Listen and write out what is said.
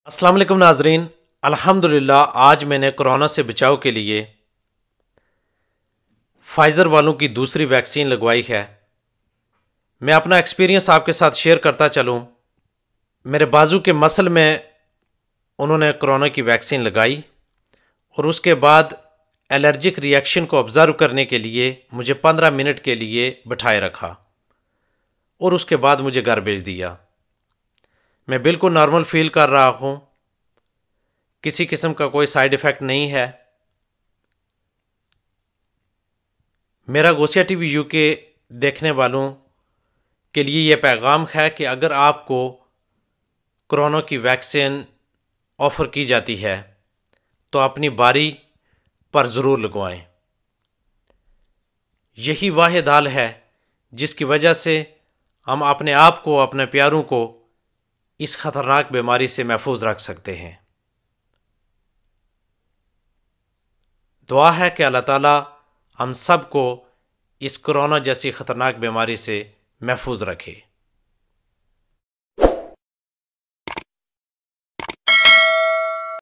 अस्सलाम वालेकुम नाजरीन। अल्हम्दुलिल्लाह आज मैंने कोरोना से बचाव के लिए फाइज़र वालों की दूसरी वैक्सीन लगवाई है। मैं अपना एक्सपीरियंस आपके साथ शेयर करता चलूँ। मेरे बाजू के मसल में उन्होंने कोरोना की वैक्सीन लगाई और उसके बाद एलर्जिक रिएक्शन को ऑब्ज़र्व करने के लिए मुझे 15 मिनट के लिए बिठाए रखा और उसके बाद मुझे घर भेज दिया। मैं बिल्कुल नॉर्मल फील कर रहा हूँ, किसी किस्म का कोई साइड इफ़ेक्ट नहीं है। मेरा गोसिया टीवी यूके देखने वालों के लिए यह पैगाम है कि अगर आपको कोरोना की वैक्सीन ऑफ़र की जाती है तो अपनी बारी पर ज़रूर लगवाएं। यही वाहिद हाल है जिसकी वजह से हम अपने आप को, अपने प्यारों को इस ख़तरनाक बीमारी से महफूज रख सकते हैं। दुआ है कि अल्लाह ताला हम सब को इस कोरोना जैसी ख़तरनाक बीमारी से महफूज रखे।